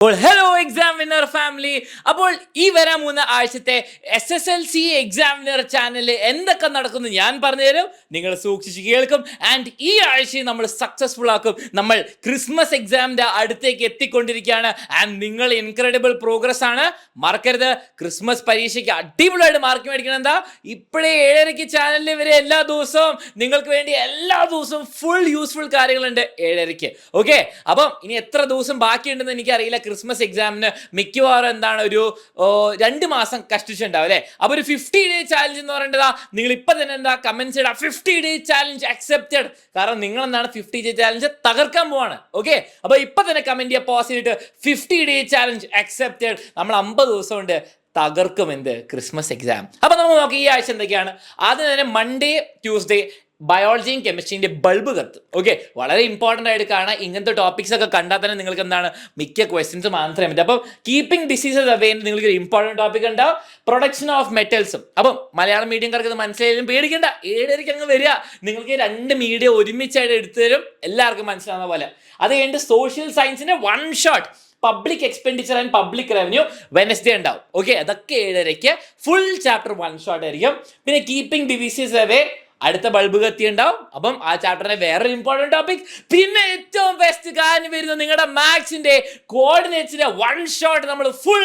Hello exam winner family. അപ്പോൾ ഈ വരാൻ മൂന്ന് ആഴ്ചത്തെ SSLC എക്സാം വിന്നർ ചാനലിൽ എന്തൊക്കെ നടക്കുന്നു ഞാൻ പറഞ്ഞുതരും, നിങ്ങൾ സൂക്ഷിച്ച് കേൾക്കും. ആൻഡ് ഈ ആഴ്ച നമ്മൾ സക്സസ്ഫുൾ ആക്കും. നമ്മൾ ക്രിസ്മസ് എക്സാമിന്റെ അടുത്തേക്ക് എത്തിക്കൊണ്ടിരിക്കുകയാണ്. ആൻഡ് നിങ്ങൾ ഇൻക്രെഡിബിൾ പ്രോഗ്രസ് ആണ്. മറക്കരുത്, ക്രിസ്മസ് പരീക്ഷയ്ക്ക് അടിപൊളിയായിട്ട് മാർക്ക് മേടിക്കണം. എന്താ ഇപ്പോഴേ 7:30 ചാനലിൽ വരെ എല്ലാ ദിവസവും നിങ്ങൾക്ക് വേണ്ടി എല്ലാ ദിവസവും ഫുൾ യൂസ്ഫുൾ കാര്യങ്ങളുണ്ട് 7:30. ഓക്കെ, അപ്പം ഇനി എത്ര ദിവസം ബാക്കിയുണ്ടെന്ന് എനിക്കറിയില്ല. ക്രിസ്മസ് എക്സാമിന് മിക്കവാറും എന്താണ് ഒരു 2 മാസം കഷ്ടിച്ചുണ്ടാവും അല്ലേ. അപ്പൊ ഒരു 50 ഡേ ചാലഞ്ച് എന്ന് പറയേണ്ടതാ. നിങ്ങൾ ഇപ്പൊ തന്നെ എന്താ കമന്റ്സ് ഇടാ, 50 ഡേ ചാലഞ്ച് അക്സെപ്റ്റഡ്. കാരണം നിങ്ങൾ എന്താണ് 50 ഡേ ചാലഞ്ച് തകർക്കാൻ പോവാണ്. ഓക്കെ, അപ്പൊ ഇപ്പൊ തന്നെ കമന്റ് ചെയ്യാൻ പോസ് ചെയ്തിട്ട് 50 ഡേ ചാലഞ്ച് അക്സെപ്റ്റഡ്. നമ്മൾ 50 ദിവസം കൊണ്ട് തകർക്കും എന്ത് ക്രിസ്മസ് എക്സാം. അപ്പൊ നമുക്ക് നോക്കാം ഈ ആഴ്ച എന്തൊക്കെയാണ്. ആദ്യം തന്നെ മൺഡേ ട്യൂസ്ഡേ ബയോളജിയും കെമിസ്ട്രീൻ്റെ ബൾബ് കത്തും. ഓക്കെ, വളരെ ഇമ്പോർട്ടൻ്റ് ആയിട്ട് കാണാം. ഇങ്ങനത്തെ ടോപ്പിക്സ് ഒക്കെ കണ്ടാൽ തന്നെ നിങ്ങൾക്ക് എന്താണ് മിക്ക ക്വസ്റ്റ്യൻസും ആൻസർ ചെയ്യാൻ പറ്റും. അപ്പം കീപ്പിംഗ് ഡിസീസസ് അവേ നിങ്ങൾക്ക് ഇമ്പോർട്ടൻറ്റ് ടോപ്പിക് ഉണ്ടാവും. പ്രൊഡക്ഷൻ ഓഫ് മെറ്റൽസും. അപ്പം മലയാളം മീഡിയംകാർക്ക് ഇത് മനസ്സിലായാലും പേടിക്കേണ്ട, 7:30 അങ്ങ് വരിക. നിങ്ങൾക്ക് 2 മീഡിയം ഒരുമിച്ചായിട്ട് എടുത്തു തരും, എല്ലാവർക്കും മനസ്സിലാവുന്ന പോലെ. അത് കഴിഞ്ഞിട്ട് സോഷ്യൽ സയൻസിന്റെ 1 shot public expenditure and public revenue Wednesday ഉണ്ടാവും. ഓക്കെ, അതൊക്കെ 7:30 ഫുൾ ചാപ്റ്റർ 1 ഷോട്ട് ആയിരിക്കും. പിന്നെ കീപ്പിംഗ് ഡിസീസസ് അവേ അടുത്ത ബൾബ് കത്തി ഉണ്ടാവും. അപ്പം ആ ചാപ്റ്ററിന്റെ വേറൊരു ഇമ്പോർട്ടൻറ്റ് ടോപ്പിക്. പിന്നെ ഏറ്റവും ബെസ്റ്റ് കാര്യം വരുന്നത് നിങ്ങളുടെ മാത്സിന്റെ കോർഡിനേറ്റ്സിന്റെ 1 ഷോട്ട് നമ്മൾ ഫുൾ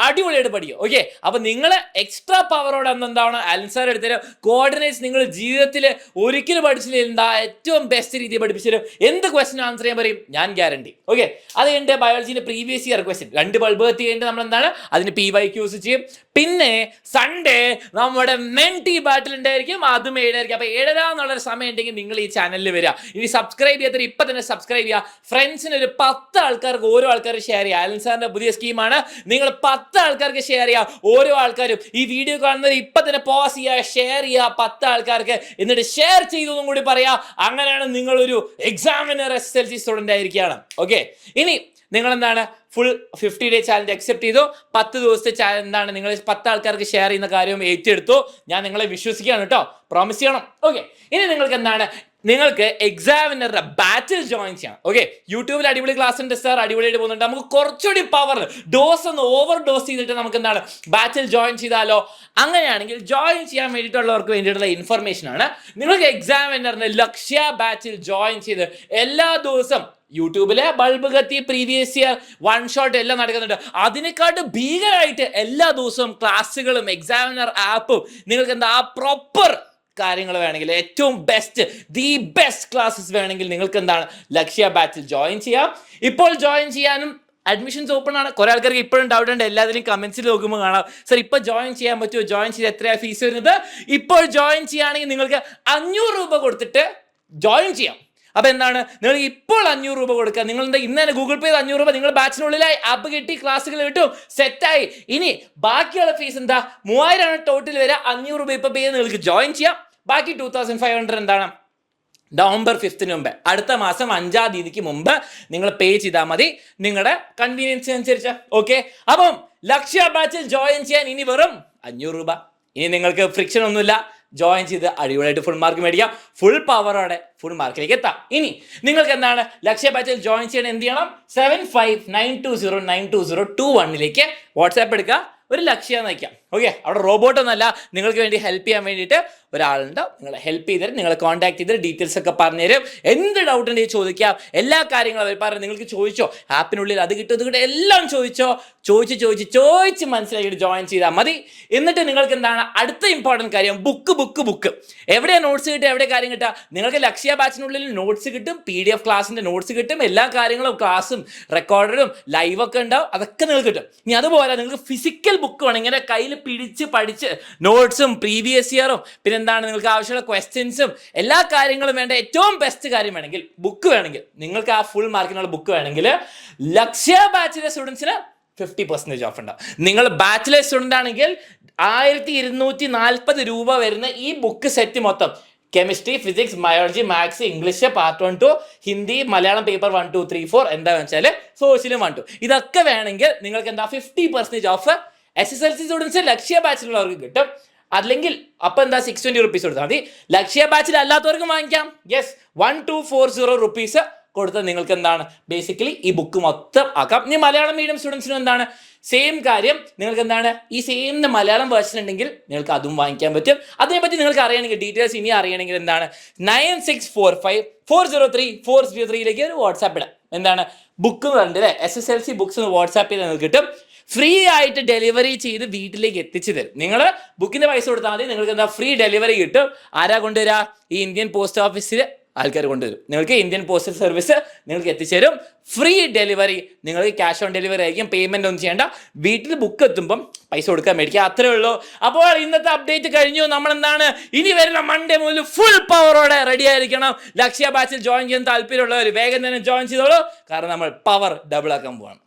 അടിപൊളിയായിട്ട് പഠിക്കും. ഓക്കെ, അപ്പൊ നിങ്ങൾ എക്സ്ട്രാ പവറോടെ എന്താണ് ആൻസർ എടുത്തരും. കോർഡിനേറ്റ്സ് നിങ്ങൾ ജീവിതത്തിൽ ഒരിക്കലും പഠിച്ചില്ല, ഏറ്റവും ബെസ്റ്റ് രീതിയിൽ പഠിപ്പിച്ചു. എന്ത് ക്വസ്റ്റ്യൻ ആൻസർ ചെയ്യാൻ പറയും ഞാൻ ഗ്യാരണ്ടി. ഓക്കെ, അത് കഴിഞ്ഞിട്ട് ബയോളജിന്റെ പ്രീവിയസ് ഇയർ ക്വസ്റ്റ്യൻ 2 ബൾബ് കത്തി കഴിഞ്ഞിട്ട് നമ്മൾ എന്താണ് അതിന് PYQs ചെയ്യും. പിന്നെ സൺഡേ നമ്മുടെ മെന്റി ബാറ്റിൽ ഉണ്ടായിരിക്കും, അതും 7:30. അപ്പൊ 7:30 എന്നുള്ളൊരു സമയം ഉണ്ടെങ്കിൽ നിങ്ങൾ ഈ ചാനലിൽ വരിക. ഇനി സബ്സ്ക്രൈബ് ചെയ്യാത്ത ഇപ്പൊ തന്നെ സബ്സ്ക്രൈബ് ചെയ്യുക. ഫ്രണ്ട്സിന് ഒരു 10 ആൾക്കാർക്ക് ഓരോ ആൾക്കാർ ഷെയർ ചെയ്യുക. അലൻ സാറിന്റെ പുതിയ സ്കീമാണ്. നിങ്ങൾ 10 ആൾക്കാർക്ക് ഷെയർ ചെയ്യുക. ഓരോ ആൾക്കാരും ഈ വീഡിയോ കാണുന്നത് ഇപ്പൊ തന്നെ പോസ് ചെയ്യുക, ഷെയർ ചെയ്യുക 10 ആൾക്കാർക്ക്. എന്നിട്ട് ഷെയർ ചെയ്തെന്നും കൂടി പറയാ. അങ്ങനെയാണ് നിങ്ങളൊരു എക്സാമിനർ SSLC സ്റ്റുഡന്റ് ആയിരിക്കുകയാണ്. ഓക്കെ, ഇനി നിങ്ങൾ എന്താണ് ഫുൾ 50 ഡേ ചാലഞ്ച് അക്സെപ്റ്റ് ചെയ്തു. 10 ദിവസത്തെ എന്താണ് നിങ്ങൾ 10 ആൾക്കാർക്ക് ഷെയർ ചെയ്യുന്ന കാര്യം ഏറ്റെടുത്തു. ഞാൻ നിങ്ങളെ വിശ്വസിക്കുകയാണ് കേട്ടോ, പ്രോമിസ് ചെയ്യണം. ഓക്കെ, ഇനി നിങ്ങൾക്ക് എന്താണ് നിങ്ങൾക്ക് എക്സാമിനറുടെ ബാറ്റിൽ ജോയിൻ ചെയ്യാം. ഓക്കെ, യൂട്യൂബിൽ അടിപൊളി ക്ലാസ് ഉണ്ട് സാർ, അടിപൊളിയായിട്ട് പോകുന്നുണ്ട്. നമുക്ക് കുറച്ചുകൂടി പവർ ഡോസ് ഒന്ന് ഓവർ ഡോസ് ചെയ്തിട്ട് നമുക്ക് എന്താണ് ബാറ്റിൽ ജോയിൻ ചെയ്താലോ? അങ്ങനെയാണെങ്കിൽ ജോയിൻ ചെയ്യാൻ വേണ്ടിയിട്ടുള്ളവർക്ക് വേണ്ടിയിട്ടുള്ള ഇൻഫർമേഷൻ ആണ്. നിങ്ങൾക്ക് എക്സാമിനറിന്റെ ലക്ഷ്യ ബാറ്റിൽ ജോയിൻ ചെയ്ത് എല്ലാ ദിവസം യൂട്യൂബിലെ ബൾബ് കത്തി പ്രീവിയസ് ഇയർ 1 ഷോട്ട് എല്ലാം നടക്കുന്നുണ്ട്. അതിനെക്കാട്ട് ഭീകരമായിട്ട് എല്ലാ ദിവസവും ക്ലാസ്സുകളും എക്സാമിനർ ആപ്പും നിങ്ങൾക്ക് എന്താ പ്രോപ്പർ കാര്യങ്ങൾ വേണമെങ്കിൽ ഏറ്റവും ബെസ്റ്റ് ക്ലാസ്സസ് വേണമെങ്കിൽ നിങ്ങൾക്ക് എന്താണ് ലക്ഷ്യ ബാച്ചിൽ ജോയിൻ ചെയ്യാം. ഇപ്പോൾ ജോയിൻ ചെയ്യാനും അഡ്മിഷൻസ് ഓപ്പൺ ആണ്. കുറെ ആൾക്കാർക്ക് ഇപ്പോഴും ഡൗട്ട് ഉണ്ട്. എല്ലാത്തിനും കമന്റ്സിൽ നോക്കുമ്പോൾ കാണാം, സർ ഇപ്പൊ ജോയിൻ ചെയ്യാൻ പറ്റുമോ, ജോയിൻ ചെയ്ത് എത്രയാണ് ഫീസ് വരുന്നത്? ഇപ്പോൾ ജോയിൻ ചെയ്യുകയാണെങ്കിൽ നിങ്ങൾക്ക് 500 രൂപ കൊടുത്തിട്ട് ജോയിൻ ചെയ്യാം. അപ്പൊ എന്താണ് നിങ്ങൾ ഇപ്പോൾ 500 രൂപ കൊടുക്കുക. നിങ്ങൾ എന്താ ഇന്ന് തന്നെ ഗൂഗിൾ പേ 500 രൂപ നിങ്ങൾ ബാച്ചിനുള്ളിലായി ആപ്പ് കിട്ടി, ക്ലാസ്സുകൾ കിട്ടും, സെറ്റായി. ഇനി ബാക്കിയുള്ള ഫീസ് എന്താ 3000 ആണ് ടോട്ടൽ വരെ. 500 രൂപ ഇപ്പൊ പേ ചെയ്ത് നിങ്ങൾക്ക് ജോയിൻ ചെയ്യാം. ബാക്കി 2500 എന്താണ് നവംബർ 5 മുമ്പ്, അടുത്ത മാസം 5-ാം തീയതിക്ക് മുമ്പ് നിങ്ങൾ പേ ചെയ്താൽ മതി, നിങ്ങളുടെ കൺവീനിയൻസ് അനുസരിച്ച്. ഓക്കെ, അപ്പം ലക്ഷ്യ ബാച്ചിൽ ജോയിൻ ചെയ്യാൻ ഇനി വെറും 500 രൂപ. ഇനി നിങ്ങൾക്ക് ഫ്രിക്ഷൻ ഒന്നുമില്ല, ജോയിൻ ചെയ്ത് അടിപൊളിയായിട്ട് ഫുൾ മാർക്ക് മേടിക്കാം. ഫുൾ പവറോടെ ഫുൾ മാർക്കിലേക്ക് എത്താം. ഇനി നിങ്ങൾക്ക് എന്താണ് ലക്ഷ്യ ബാച്ചിൽ ജോയിൻ ചെയ്യാൻ എന്ത് ചെയ്യണം? 7592092021 വാട്സാപ്പ് എടുക്കുക, ഒരു ലക്ഷ്യം നയിക്കാം. ഓക്കെ, അവിടെ റോബോട്ടൊന്നല്ല, നിങ്ങൾക്ക് വേണ്ടി ഹെൽപ്പ് ചെയ്യാൻ വേണ്ടിയിട്ട് ഒരാളുണ്ട്. നിങ്ങളെ ഹെൽപ്പ് ചെയ്തിട്ട് നിങ്ങളെ കോൺടാക്ട് ചെയ്തിട്ട് ഡീറ്റെയിൽസ് ഒക്കെ പറഞ്ഞുതരും. എന്ത് ഡൗട്ട് ഉണ്ടെങ്കിൽ ചോദിക്കാം. എല്ലാ കാര്യങ്ങളും അവർ പറഞ്ഞു. നിങ്ങൾക്ക് ചോദിച്ചോ ആപ്പിനുള്ളിൽ അത് കിട്ടും ഇത് കിട്ടും എല്ലാം ചോദിച്ച് മനസ്സിലാക്കിയിട്ട് ജോയിൻ ചെയ്താൽ മതി. എന്നിട്ട് നിങ്ങൾക്ക് എന്താണ് അടുത്ത ഇമ്പോർട്ടൻറ്റ് കാര്യം, ബുക്ക് എവിടെയാണ് നോട്ട്സ് കിട്ടുക, എവിടെ കാര്യം കിട്ടുക? നിങ്ങൾക്ക് ലക്ഷ്യ ബാച്ചിനുള്ളിൽ നോട്ട്സ് കിട്ടും, PDF ക്ലാസ്സിന്റെ നോട്ട്സ് കിട്ടും, എല്ലാ കാര്യങ്ങളും ക്ലാസ്സും റെക്കോർഡറും ലൈവൊക്കെ ഉണ്ടാവും, അതൊക്കെ നിങ്ങൾക്ക് കിട്ടും. ഇനി അതുപോലെ നിങ്ങൾക്ക് ഫിസിക്കൽ ബുക്ക് വേണം, ഇങ്ങനെ കയ്യിൽ പിടിച്ച് പഠിച്ച് നോട്ട്സും പ്രീവിയസ് ഇയറും പിന്നെ എന്താണ് നിങ്ങൾക്ക് ആവശ്യമുള്ള ക്വസ്റ്റ്യൻസും എല്ലാ കാര്യങ്ങളും വേണ്ട ഏറ്റവും ബെസ്റ്റ് കാര്യം വേണമെങ്കിൽ ബുക്ക് വേണമെങ്കിൽ നിങ്ങൾക്ക് ആ ഫുൾ മാർക്കിനുള്ള ബുക്ക് വേണമെങ്കിൽ ലക്ഷ്യ ബാച്ചിലെ സ്റ്റുഡൻസിന് 50% ഓഫ് ഉണ്ടാവും. നിങ്ങൾ ബാച്ചിലർ സ്റ്റുഡൻ്റ് ആണെങ്കിൽ 1240 രൂപ വരുന്ന ഈ ബുക്ക് സെറ്റ് മൊത്തം chemistry, physics, biology, maths, English part 1 to Hindi, Malayalam paper 1 2 3 4 എന്താണെന്ന് വെച്ചാൽ സോഷ്യലും 1 2 ഇതൊക്കെ വേണമെങ്കിൽ നിങ്ങൾക്ക് എന്താ 50% ഓഫ് SSLC സ്റ്റുഡൻസ് ലക്ഷ്യ ബാച്ചിലുള്ളവർക്ക് കിട്ടും. അല്ലെങ്കിൽ അപ്പം എന്താ 620 റുപ്പീസ് കൊടുത്താൽ മതി. ലക്ഷ്യ ബാച്ചിൽ അല്ലാത്തവർക്കും വാങ്ങിക്കാം. യെസ്, 1240 റുപ്പീസ് കൊടുത്താൽ നിങ്ങൾക്ക് എന്താണ് ബേസിക്കലി ഈ ബുക്ക് മൊത്തം ആക്കാം. ഇനി മലയാളം മീഡിയം സ്റ്റുഡൻസിനും എന്താണ് സെയിം കാര്യം, നിങ്ങൾക്ക് എന്താണ് ഈ സെയിം മലയാളം വേർഷൻ ഉണ്ടെങ്കിൽ നിങ്ങൾക്ക് അതും വാങ്ങിക്കാൻ പറ്റും. അതിനെപ്പറ്റി നിങ്ങൾക്ക് അറിയണമെങ്കിൽ ഡീറ്റെയിൽസ് ഇനി അറിയണമെങ്കിൽ എന്താണ് 9645403403 ഒരു വാട്സാപ്പ് ഇടാം. എന്താണ് ബുക്ക് പറഞ്ഞിട്ട് അല്ലേ SSLC ബുക്സ് വാട്സാപ്പ് ചെയ്ത് നിങ്ങൾക്ക് കിട്ടും. ഫ്രീ ആയിട്ട് ഡെലിവറി ചെയ്ത് വീട്ടിലേക്ക് എത്തിച്ചു തരും. നിങ്ങൾ ബുക്കിന്റെ പൈസ കൊടുത്താൽ മതി, നിങ്ങൾക്ക് എന്താ ഫ്രീ ഡെലിവറി കിട്ടും. ആരാ കൊണ്ടുവരിക? ഈ ഇന്ത്യൻ പോസ്റ്റ് ഓഫീസിൽ ആൾക്കാർ കൊണ്ടുവരും. നിങ്ങൾക്ക് ഇന്ത്യൻ പോസ്റ്റൽ സർവീസ് നിങ്ങൾക്ക് എത്തിച്ചേരും. ഫ്രീ ഡെലിവറി, നിങ്ങൾക്ക് ക്യാഷ് ഓൺ ഡെലിവറി ആയിരിക്കും, പേയ്മെന്റ് ഒന്നും ചെയ്യേണ്ട. വീട്ടിൽ ബുക്ക് എത്തുമ്പം പൈസ കൊടുക്കാൻ മേടിക്കുക, അത്രേ ഉള്ളൂ. അപ്പോൾ ഇന്നത്തെ അപ്ഡേറ്റ് കഴിഞ്ഞു. നമ്മൾ എന്താണ് ഇനി വരുന്ന മൺഡേ മുതൽ ഫുൾ പവറോടെ റെഡി ആയിരിക്കണം. ലക്ഷ്യ ബാച്ചിൽ ജോയിൻ ചെയ്യാൻ താല്പര്യമുള്ളവർ വേഗം തന്നെ ജോയിൻ ചെയ്തോളൂ, കാരണം നമ്മൾ പവർ ഡബിൾ ആക്കാൻ പോവാണ്.